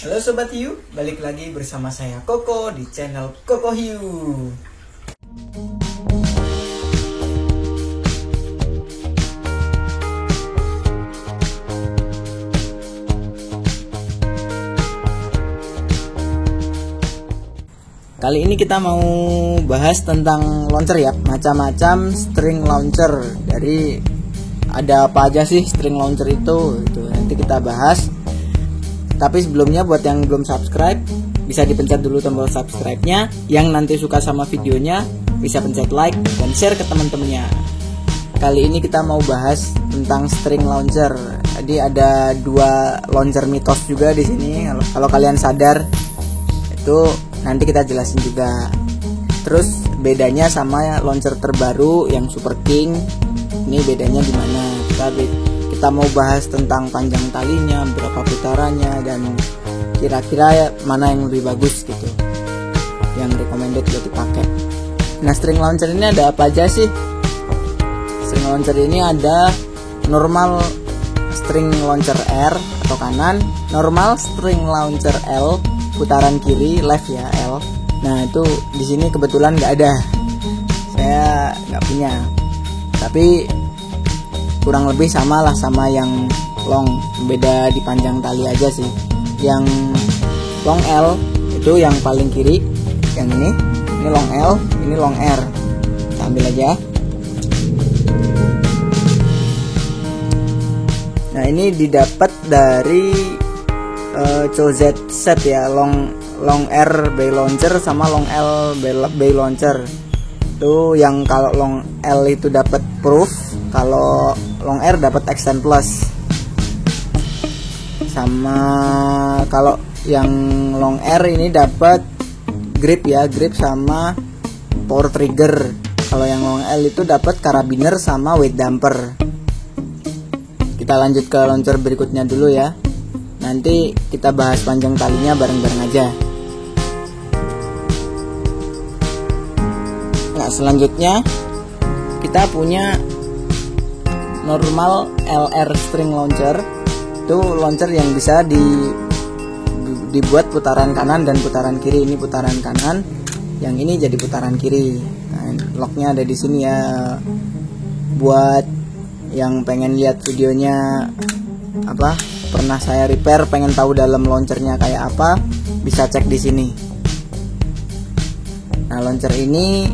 Halo Sobat Hiu, balik lagi bersama saya Koko di channel Koko Hiu. Kali ini kita mau bahas tentang launcher ya, macam-macam string launcher. Dari ada apa aja sih string launcher itu nanti kita bahas. Tapi sebelumnya buat yang belum subscribe, bisa dipencet dulu tombol subscribe-nya. Yang nanti suka sama videonya bisa pencet like dan share ke teman-temannya. Kali ini kita mau bahas tentang string launcher. Jadi ada dua launcher mitos juga di sini. Kalau kalian sadar itu nanti kita jelasin juga. Terus bedanya sama launcher terbaru yang Super King. Ini bedanya gimana? Kita mau bahas tentang panjang talinya, berapa putarannya, dan kira-kira mana yang lebih bagus gitu, yang recommended buat dipakai. Nah, string launcher ini ada apa aja sih? String launcher ini ada normal string launcher R atau kanan, normal string launcher L putaran kiri, left ya, L. Nah, itu di sini kebetulan nggak ada, saya nggak punya. Tapi kurang lebih sama lah sama yang long, beda di panjang tali aja sih. Yang long L itu yang paling kiri, yang ini long L, ini long R. Kita ambil aja. Nah, ini didapat dari COZ set ya, long R bay launcher sama long L bay launcher. Itu yang kalau long L itu dapat proof, kalau long R dapat extend plus. Sama kalau yang long R ini dapat grip ya, grip sama power trigger. Kalau yang long L itu dapat karabiner sama weight damper. Kita lanjut ke launcher berikutnya dulu ya. Nanti kita bahas panjang talinya bareng-bareng aja. Nah, selanjutnya kita punya normal LR string launcher. Itu launcher yang bisa dibuat putaran kanan dan putaran kiri. Ini putaran kanan, yang ini jadi putaran kiri. Nah, locknya ada di sini ya. Buat yang pengen lihat videonya pernah saya repair, pengen tahu dalam launchernya kayak apa, bisa cek di sini. Nah, launcher ini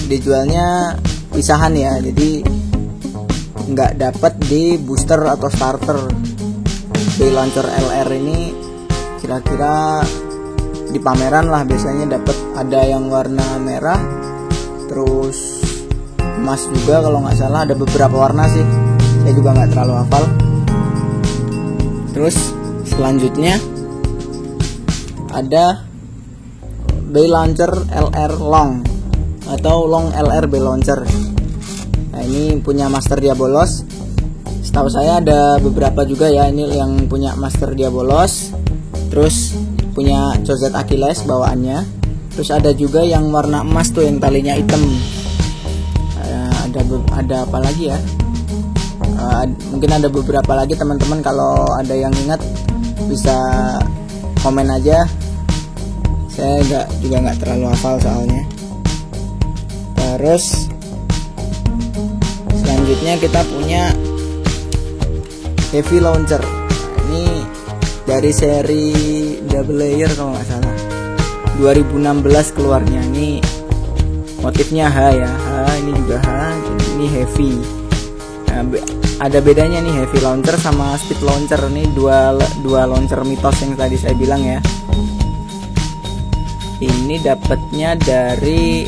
dijualnya pisahan ya, jadi nggak dapat di booster atau starter. Di launcher LR ini kira-kira di pameran lah biasanya dapat, ada yang warna merah, terus emas juga kalau nggak salah, ada beberapa warna sih, saya juga nggak terlalu hafal. Terus selanjutnya ada bay launcher LR long atau long LR bay launcher. Nah, ini punya Master Diabolos. Setahu saya ada beberapa juga ya, ini yang punya Master Diabolos. Terus punya COZ Achilles bawaannya. Terus ada juga yang warna emas tuh, yang talinya hitam. Ada apa lagi ya? Mungkin ada beberapa lagi teman-teman, kalau ada yang ingat bisa komen aja. Saya juga nggak terlalu hafal soalnya. Terus selanjutnya kita punya heavy launcher. Ini dari seri double layer kalau nggak salah, 2016 keluarnya. Ini motifnya H ya, ini juga H, ini heavy. Nah, ada bedanya nih heavy launcher sama speed launcher. Ini dua launcher mitos yang tadi saya bilang ya. Ini dapatnya dari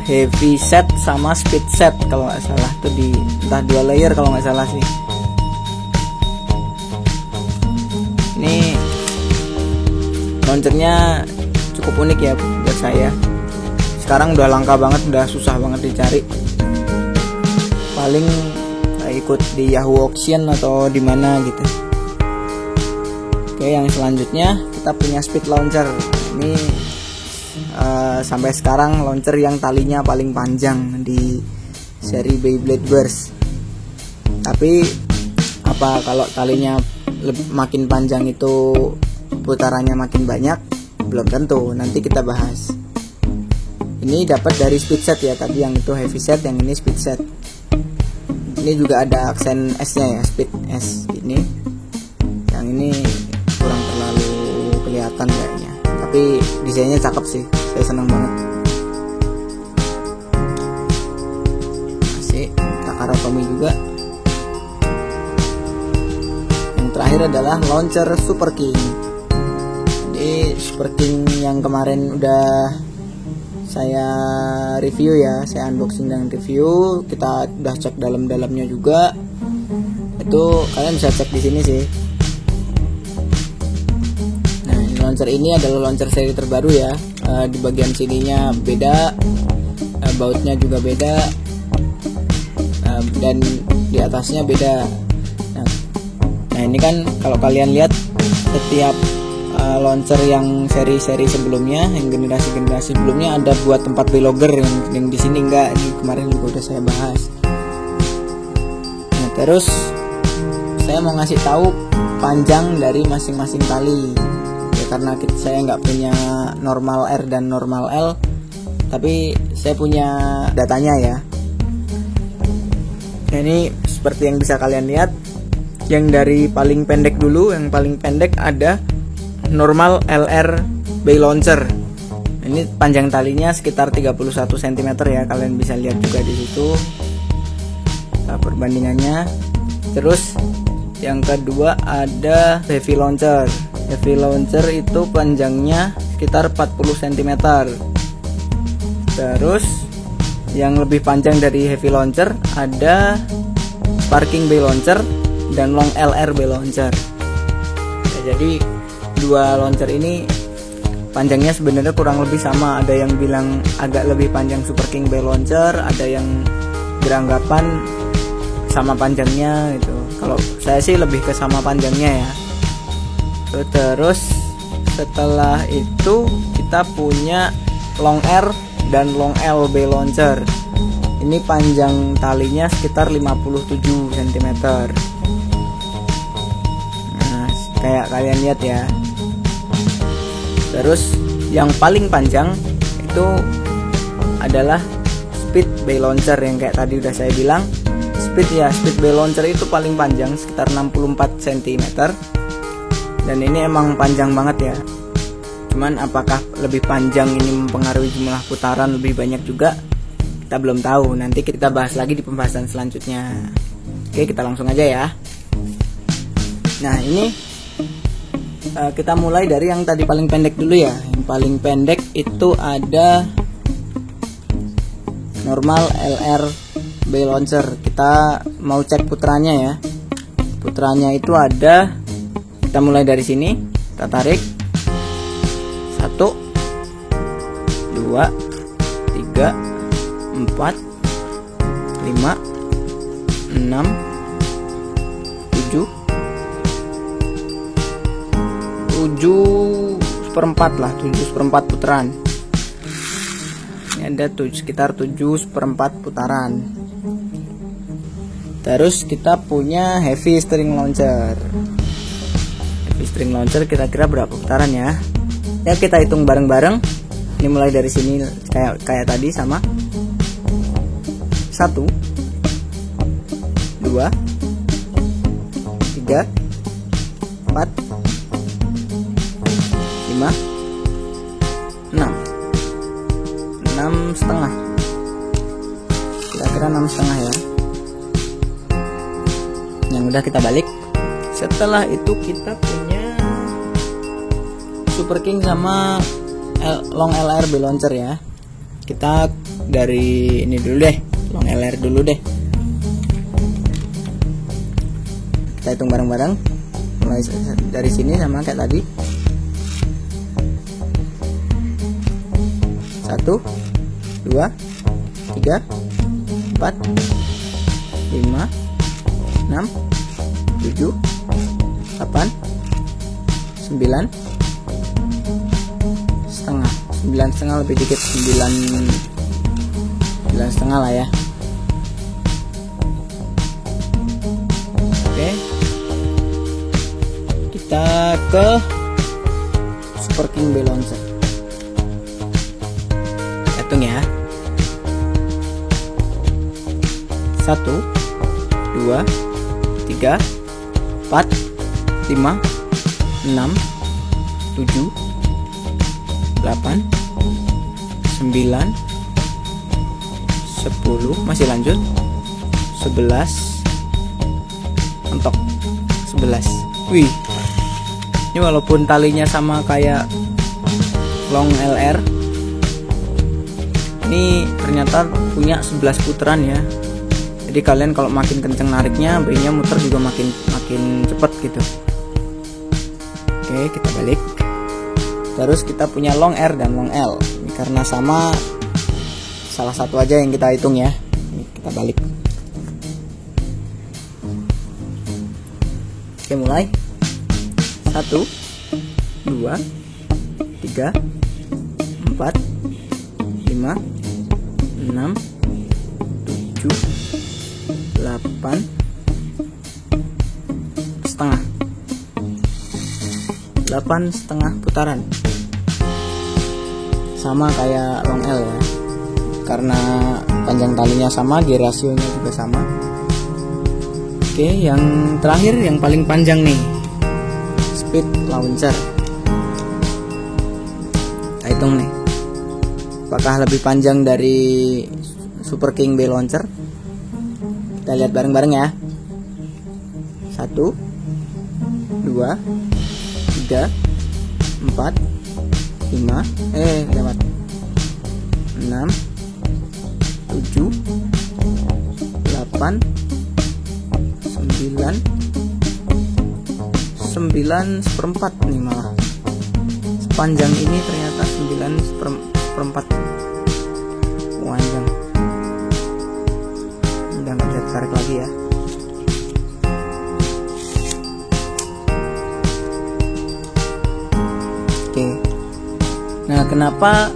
heavy set sama speed set kalau nggak salah, tuh di entah 2 layer kalau nggak salah sih. Ini launchernya cukup unik ya buat saya. Sekarang udah langka banget, udah susah banget dicari. Paling ikut di Yahoo Auction atau di mana gitu. Oke, yang selanjutnya kita punya speed launcher. Ini sampai sekarang launcher yang talinya paling panjang di seri Beyblade Burst. Tapi kalau talinya makin panjang itu putarannya makin banyak? Belum tentu, nanti kita bahas. Ini dapat dari speed set ya, tadi yang itu heavy set, yang ini speed set. Ini juga ada aksen S-nya ya, speed S ini. Yang ini kurang terlalu kelihatan kayaknya, tapi desainnya cakep sih, saya senang banget. Masih Takara Tomy juga. Yang terakhir adalah launcher Super King. Jadi Super King yang kemarin udah saya review ya, saya unboxing dan review, kita udah cek dalam-dalamnya juga. Itu kalian bisa cek di sini sih. Nah, launcher ini adalah launcher seri terbaru ya. Di bagian sininya beda, bautnya juga beda, dan di atasnya beda. Nah ini kan kalau kalian lihat setiap launcher yang seri-seri sebelumnya, yang generasi-generasi sebelumnya ada buat tempat keylogger, yang di sini enggak. Ini kemarin juga udah saya bahas. Nah terus saya mau ngasih tahu panjang dari masing-masing tali ya, karena saya nggak punya normal R dan normal L, tapi saya punya datanya ya. Nah ini seperti yang bisa kalian lihat, yang dari paling pendek dulu, yang paling pendek ada normal LR bay launcher. Ini panjang talinya sekitar 31 cm ya, kalian bisa lihat juga di situ perbandingannya. Terus yang kedua ada heavy launcher. Heavy launcher itu panjangnya sekitar 40 cm. Terus yang lebih panjang dari heavy launcher ada sparking bay launcher dan long LR bay launcher. Ya, jadi dua launcher ini panjangnya sebenarnya kurang lebih sama. Ada yang bilang agak lebih panjang Super King bay launcher, ada yang beranggapan sama panjangnya gitu. Kalau saya sih lebih ke sama panjangnya ya. Terus setelah itu kita punya long R dan long L bay launcher. Ini panjang talinya sekitar 57 cm. Nah, kayak kalian lihat ya. Terus yang paling panjang itu adalah speed bay launcher, yang kayak tadi udah saya bilang. Speed bay launcher itu paling panjang sekitar 64 cm. Dan ini emang panjang banget ya. Cuman apakah lebih panjang ini mempengaruhi jumlah putaran lebih banyak juga, kita belum tahu. Nanti kita bahas lagi di pembahasan selanjutnya. Oke, kita langsung aja ya. Nah ini kita mulai dari yang tadi paling pendek dulu ya. Yang paling pendek itu ada normal LR bay launcher. Kita mau cek puterannya ya. Puterannya itu ada, kita mulai dari sini, kita tarik 1 2 3 4 5 6 7 seperempat lah, 7 seperempat putaran. Ini ada sekitar 7 seperempat putaran. Terus kita punya heavy string launcher. Heavy string launcher kira-kira berapa putaran ya? Ya kita hitung bareng-bareng. Ini mulai dari sini kayak tadi sama. 1 2 3 4 5 6 setengah, kira-kira 6 setengah ya. Yang udah kita balik. Setelah itu kita punya Super King sama long LR bay launcher ya. Kita dari ini dulu deh, long LR dulu deh. Kita hitung bareng-bareng mulai dari sini sama kayak tadi. 1 2 3 4 5 6 7 8 9 setengah, 9 setengah lebih dikit, 9 setengah lah ya. Oke. kita ke Super King Bay Launcher. Hitung ya. 1 2 3 4 5 6 7 8 9 10, masih lanjut, 11, mentok 11. Wih, ini walaupun talinya sama kayak long LR, ini ternyata punya 11 putaran ya. Jadi kalian kalau makin kenceng nariknya, B-nya muter juga makin cepet gitu. Oke, kita balik. Terus kita punya long R dan long L. Ini karena sama, salah satu aja yang kita hitung ya. Ini kita balik. Oke, mulai. 1 2 3 4 5 6 7 8 setengah, 8 setengah putaran, sama kayak long L ya, karena panjang talinya sama, gear rasionya juga sama. Oke, yang terakhir yang paling panjang nih, speed launcher. Kita hitung nih, apakah lebih panjang dari Super King Bay Launcher? Kita lihat bareng-bareng ya. 1 2 3 4 5 lewat 6 7 8 9 seperempat nih malah. Sepanjang ini ternyata 9 seperempat panjang. Udah nggak bisa tarik lagi ya. Oke. Nah, kenapa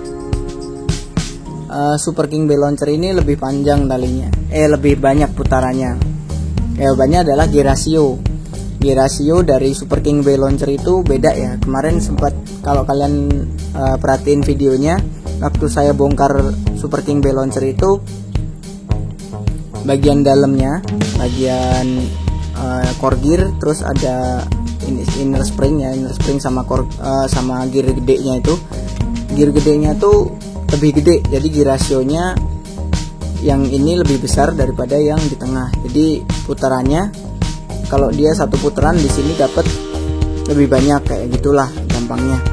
Super King Bay Launcher ini lebih panjang talinya? Lebih banyak putarannya. Jawabannya adalah gear ratio. Gear ratio dari Super King Bay Launcher itu beda ya. Kemarin sempat, kalau kalian perhatiin videonya, waktu saya bongkar Super King Bay Launcher itu, bagian dalamnya, bagian core gear, terus ada inner spring ya, inner spring sama sama gear gedenya itu. Gear gedenya tuh lebih gede, jadi gear rasionya yang ini lebih besar daripada yang di tengah. Jadi putarannya, kalau dia satu putaran di sini dapat lebih banyak, kayak gitulah gampangnya.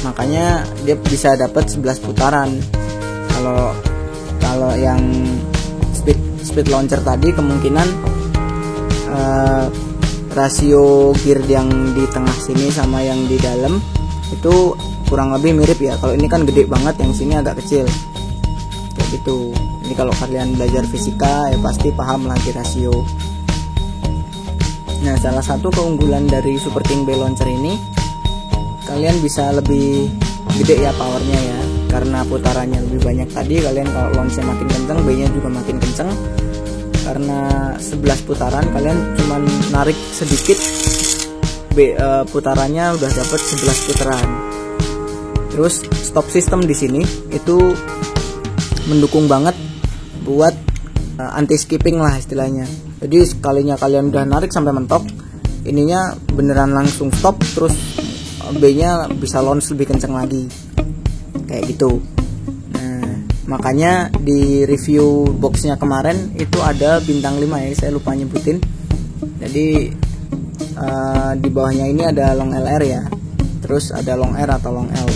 Makanya dia bisa dapat 11 putaran. Kalau yang speed launcher tadi kemungkinan rasio gear yang di tengah sini sama yang di dalam itu kurang lebih mirip ya. Kalau ini kan gede banget, yang sini agak kecil kayak gitu. Ini kalau kalian belajar fisika ya pasti paham lagi rasio. Nah, salah satu keunggulan dari Super King Bay Launcher ini, kalian bisa lebih gede ya powernya ya, karena putarannya lebih banyak. Tadi kalian kalau launchnya makin kenceng, B-nya juga makin kenceng. Karena 11 putaran, kalian cuman narik sedikit, putarannya udah dapat 11 putaran. Terus stop system di sini itu mendukung banget buat anti skipping lah istilahnya. Jadi sekalinya kalian udah narik sampai mentok, ininya beneran langsung stop, terus B-nya bisa launch lebih kenceng lagi kayak gitu. Makanya di review boxnya kemarin itu ada bintang 5 ya, saya lupa nyebutin. Jadi di bawahnya ini ada long LR ya, terus ada long R atau long L.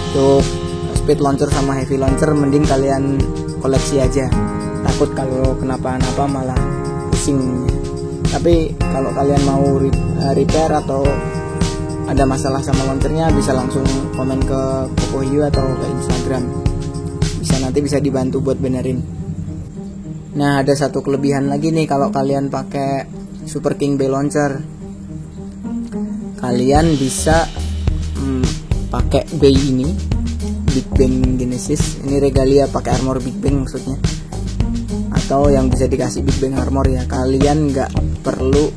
Untuk speed launcher sama heavy launcher mending kalian koleksi aja, takut kalau kenapa-napa malah pusing. Tapi kalau kalian mau repair atau ada masalah sama launchernya, bisa langsung komen ke Pocoyo atau ke Instagram. Nanti bisa dibantu buat benerin. Nah, ada satu kelebihan lagi nih kalau kalian pakai Super King Bay Launcher. Kalian bisa pakai bay ini, Big Bang Genesis. Ini regalia pakai armor Big Bang maksudnya, atau yang bisa dikasih Big Bang armor ya. Kalian nggak perlu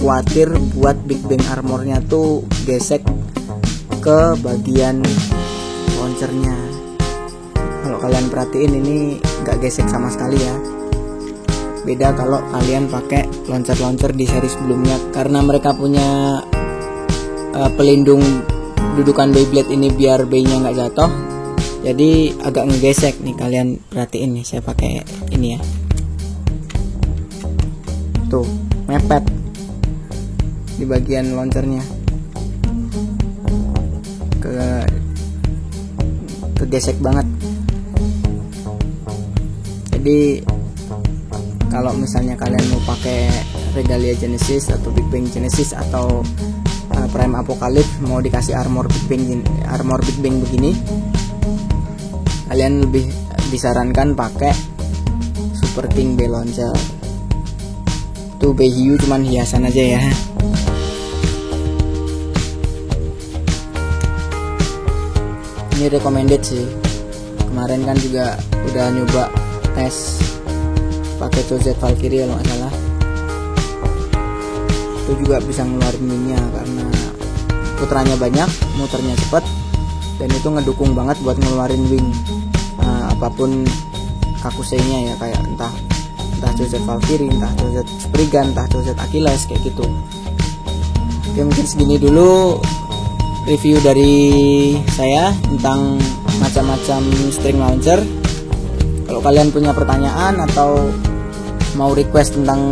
khawatir buat Big Bang armornya tuh gesek ke bagian launchernya. Kalau kalian perhatiin ini nggak gesek sama sekali ya. Beda kalau kalian pakai launcher di seri sebelumnya, karena mereka punya pelindung dudukan Beyblade ini biar Bey-nya nggak jatuh, jadi agak ngegesek nih. Kalian perhatiin nih, saya pakai ini ya, tuh mepet di bagian launchernya, kegesek banget. Jadi kalau misalnya kalian mau pakai Regalia Genesis atau Big Bang Genesis atau Prime Apocalypse, mau dikasih armor Big Bang begini, kalian lebih disarankan pakai Super King Bey Launcher. Tuh Bey hiu cuman hiasan aja ya. Ini recommended sih. Kemarin kan juga udah nyoba tes pakai Choset Valkyrie kalau nggak salah, itu juga bisa ngeluarin minnya karena putranya banyak, muternya cepat, dan itu ngedukung banget buat ngeluarin wing apapun kakuseinya ya, kayak entah Choset Valkyrie, entah Choset Spriggan, entah Choset Achilles kayak gitu. Oke, mungkin segini dulu review dari saya tentang macam-macam string launcher. Kalau kalian punya pertanyaan atau mau request tentang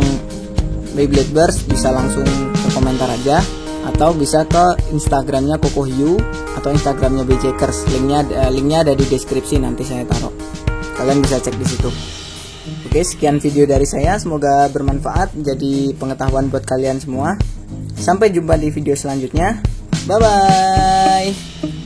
Beyblade Burst, bisa langsung ke komentar aja, atau bisa ke Instagramnya Koko Hiu atau Instagramnya Beyjakers. Linknya ada di deskripsi, nanti saya taruh. Kalian bisa cek di situ. Oke, sekian video dari saya, semoga bermanfaat, jadi pengetahuan buat kalian semua. Sampai jumpa di video selanjutnya. Bye bye.